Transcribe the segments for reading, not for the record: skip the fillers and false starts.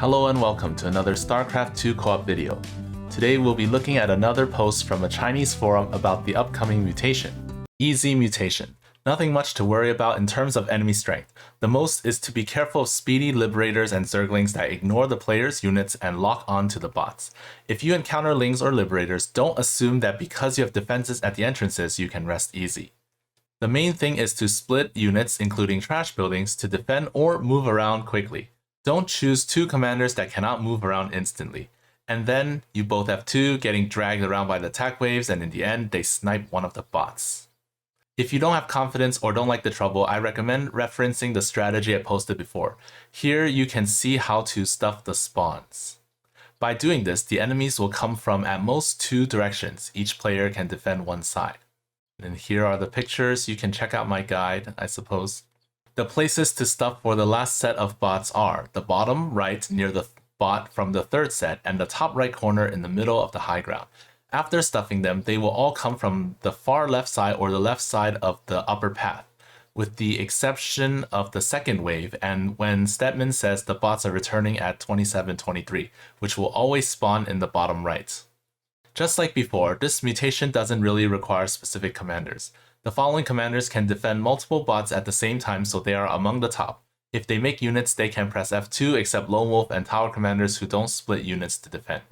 Hello and welcome to another StarCraft 2 co-op video. Today we'll be looking at another post from a Chinese forum about the upcoming mutation. Easy mutation. Nothing much to worry about in terms of enemy strength. The most is to be careful of speedy liberators and zerglings that ignore the player's units and lock on to the bots. If you encounter lings or liberators, don't assume that because you have defenses at the entrances you can rest easy. The main thing is to split units including trash buildings to defend or move around quickly. Don't choose two commanders that cannot move around instantly. And then you both have two getting dragged around by the attack waves, and in the end they snipe one of the bots. If you don't have confidence or don't like the trouble, I recommend referencing the strategy I posted before. Here you can see how to stuff the spawns. By doing this, the enemies will come from at most two directions. Each player can defend one side. And here are the pictures. You can check out my guide, I suppose. The places to stuff for the last set of bots are the bottom right near the bot from the third set and the top right corner in the middle of the high ground. After stuffing them, they will all come from the far left side or the left side of the upper path, with the exception of the second wave and when Stedman says the bots are returning at 27-23, which will always spawn in the bottom right. Just like before, this mutation doesn't really require specific commanders. The following commanders can defend multiple bots at the same time, so they are among the top. If they make units, they can press F2 except Lone Wolf and Tower commanders who don't split units to defend.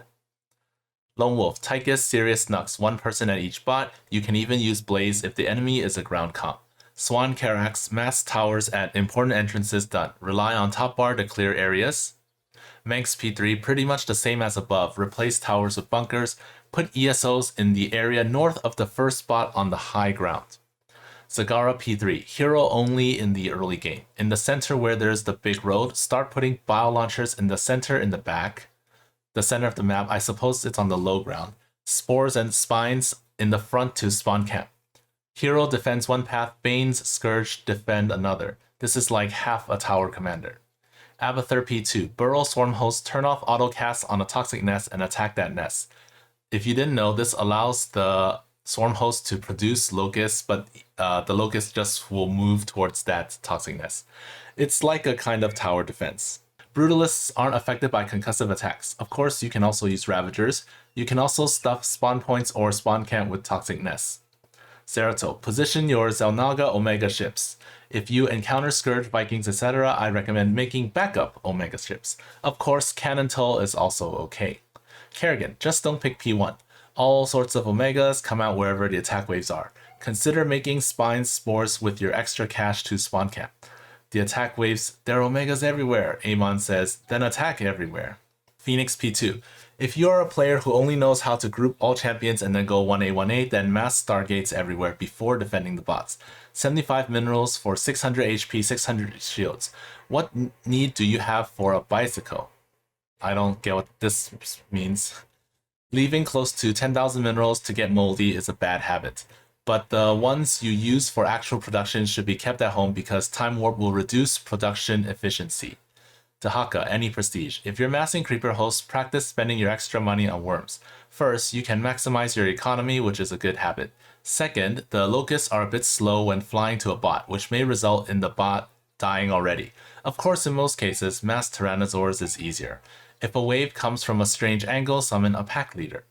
Lone Wolf, Tychus, Sirius, Nux, one person at each bot. You can even use Blaze if the enemy is a ground comp. Swan, Carax, mass towers at important entrances done. Rely on top bar to clear areas. Manx P3, pretty much the same as above. Replace towers with bunkers. Put ESOs in the area north of the first spot on the high ground. Zagara P3, hero only in the early game. In the center where there's the big road, start putting bio launchers in the center in the back. The center of the map, I suppose it's on the low ground. Spores and spines in the front to spawn camp. Hero defends one path, Bane's Scourge defend another. This is like half a tower commander. Abathur P2, burrow swarm host, turn off auto cast on a toxic nest and attack that nest. If you didn't know, this allows the swarm host to produce locusts, but the locusts just will move towards that toxic nest. It's like a kind of tower defense. Brutalists aren't affected by concussive attacks. Of course, you can also use Ravagers. You can also stuff spawn points or spawn camp with toxic nests. Zeratul, position your Xel'Naga Omega ships. If you encounter Scourge, Vikings, etc., I recommend making backup Omega ships. Of course, Cannon Toll is also okay. Kerrigan, just don't pick P1. All sorts of Omegas come out wherever the attack waves are. Consider making spine spores with your extra cash to spawn camp. The attack waves, there are Omegas everywhere, Amon says, then attack everywhere. Phoenix P2. If you are a player who only knows how to group all champions and then go 1A 1A, then mass Stargates everywhere before defending the bots. 75 minerals for 600 HP, 600 shields. What need do you have for a bicycle? I don't get what this means. Leaving close to 10,000 minerals to get moldy is a bad habit, but the ones you use for actual production should be kept at home because time warp will reduce production efficiency. Dahaka, any prestige. If you're massing creeper hosts, practice spending your extra money on worms. First, you can maximize your economy, which is a good habit. Second, the locusts are a bit slow when flying to a bot, which may result in the bot dying already. Of course, in most cases, mass Tyrannosaurs is easier. If a wave comes from a strange angle, summon a pack leader.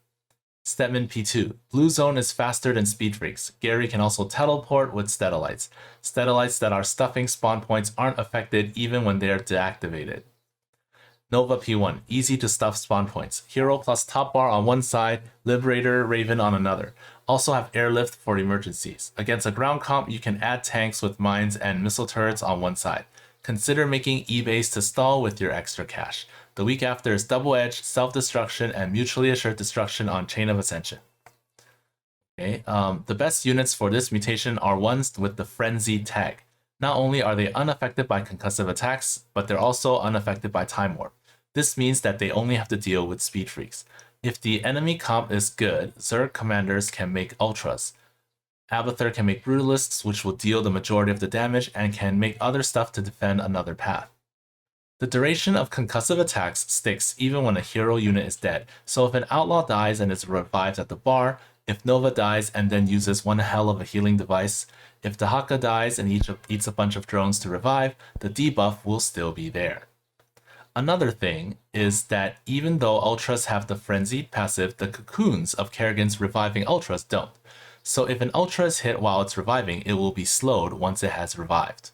Stedman P2. Blue Zone is faster than Speed Freaks. Gary can also teleport with Stedalites. Stedalites that are stuffing spawn points aren't affected even when they are deactivated. Nova P1. Easy to stuff spawn points. Hero plus top bar on one side, Liberator, Raven on another. Also have airlift for emergencies. Against a ground comp, you can add tanks with mines and missile turrets on one side. Consider making E-base to stall with your extra cash. The week after is Double Edge, Self-Destruction, and Mutually Assured Destruction on Chain of Ascension. Okay, the best units for this mutation are ones with the Frenzy tag. Not only are they unaffected by concussive attacks, but they're also unaffected by Time Warp. This means that they only have to deal with Speed Freaks. If the enemy comp is good, Zerg commanders can make Ultras. Abathur can make Brutalists, which will deal the majority of the damage, and can make other stuff to defend another path. The duration of concussive attacks sticks even when a hero unit is dead, so if an outlaw dies and is revived at the bar, if Nova dies and then uses one hell of a healing device, if Dahaka dies and eats a bunch of drones to revive, the debuff will still be there. Another thing is that even though Ultras have the Frenzied passive, the Cocoons of Kerrigan's reviving Ultras don't. So if an Ultra is hit while it's reviving, it will be slowed once it has revived.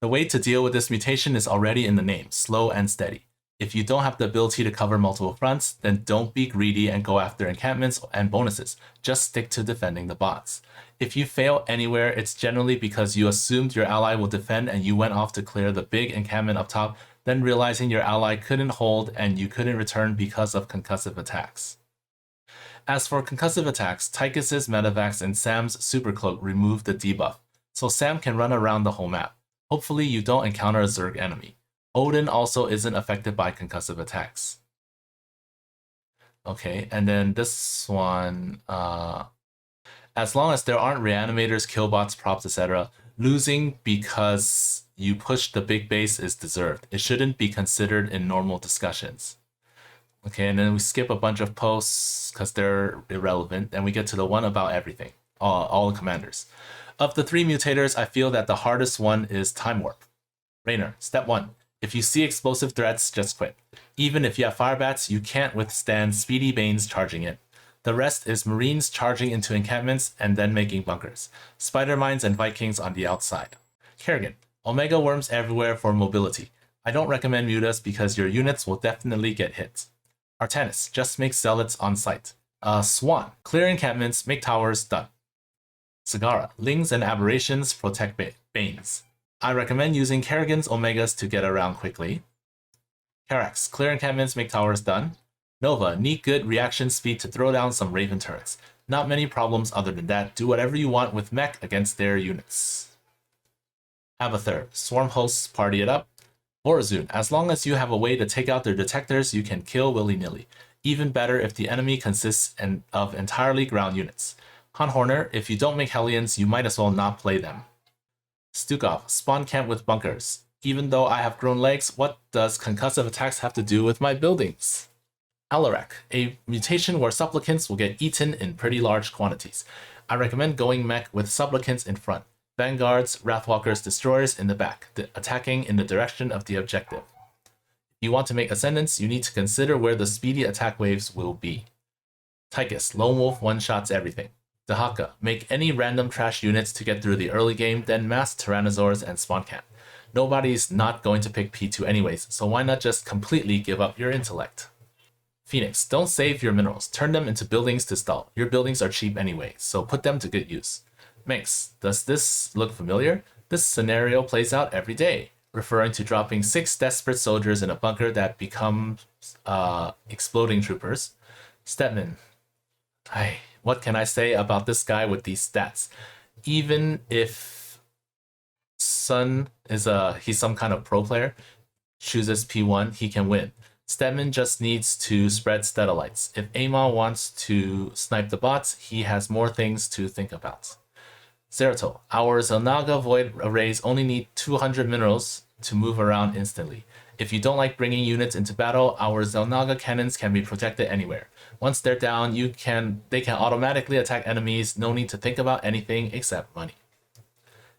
The way to deal with this mutation is already in the name, slow and steady. If you don't have the ability to cover multiple fronts, then don't be greedy and go after encampments and bonuses. Just stick to defending the bots. If you fail anywhere, it's generally because you assumed your ally will defend and you went off to clear the big encampment up top, then realizing your ally couldn't hold and you couldn't return because of concussive attacks. As for concussive attacks, Tychus's Metavax and Sam's Supercloak remove the debuff, so Sam can run around the whole map. Hopefully you don't encounter a Zerg enemy. Odin also isn't affected by concussive attacks. Okay, and then this one, as long as there aren't reanimators, killbots, props, etc., losing because you pushed the big base is deserved. It shouldn't be considered in normal discussions. Okay, and then we skip a bunch of posts because they're irrelevant, and we get to the one about everything, all the commanders. Of the 3 mutators, I feel that the hardest one is Time Warp. Raynor, step 1. If you see explosive threats, just quit. Even if you have Firebats, you can't withstand Speedy Banes charging in. The rest is Marines charging into encampments and then making bunkers. Spider Mines and Vikings on the outside. Kerrigan, Omega Worms everywhere for mobility. I don't recommend Mutas because your units will definitely get hit. Artanis, just make Zealots on site. Swan, clear encampments, make towers, done. Sagara, Lings and Aberrations protect Banes. I recommend using Kerrigan's Omegas to get around quickly. Carax, clear encampments, make towers, done. Nova, need good reaction speed to throw down some Raven turrets. Not many problems other than that. Do whatever you want with mech against their units. Avathur, Swarm hosts, party it up. Borazun, as long as you have a way to take out their detectors, you can kill willy-nilly. Even better if the enemy consists of entirely ground units. Han Horner, if you don't make Hellions, you might as well not play them. Stukov, spawn camp with bunkers. Even though I have grown legs, what does concussive attacks have to do with my buildings? Alarak, a mutation where supplicants will get eaten in pretty large quantities. I recommend going mech with supplicants in front, vanguards, wrathwalkers, destroyers in the back, attacking in the direction of the objective. If you want to make ascendants, you need to consider where the speedy attack waves will be. Tychus, lone wolf one-shots everything. Dahaka, make any random trash units to get through the early game, then mass Tyrannosaurs and spawn camp. Nobody's not going to pick P2 anyways, so why not just completely give up your intellect? Phoenix, don't save your minerals, turn them into buildings to stall. Your buildings are cheap anyway, so put them to good use. Manx, does this look familiar? This scenario plays out every day, referring to dropping 6 desperate soldiers in a bunker that becomes exploding troopers. Stedman, what can I say about this guy with these stats? Even if Sun is he's some kind of pro player, chooses P1, he can win. Stedman just needs to spread Stedalites. If Amon wants to snipe the bots, he has more things to think about. Zeratul, our Zelnaga Void arrays only need 200 minerals to move around instantly. If you don't like bringing units into battle, our Zelnaga cannons can be protected anywhere. Once they're down, they can automatically attack enemies, no need to think about anything except money.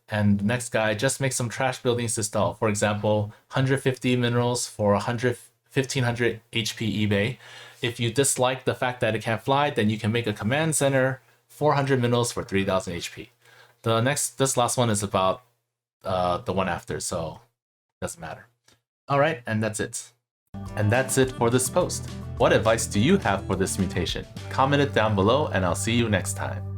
And the next guy, just make some trash buildings to stall. For example, 150 minerals for 1500 HP eBay. If you dislike the fact that it can't fly, then you can make a command center, 400 minerals for 3000 HP. This last one is about the one after, so it doesn't matter. Alright, and that's it. And that's it for this post. What advice do you have for this mutation? Comment it down below and I'll see you next time.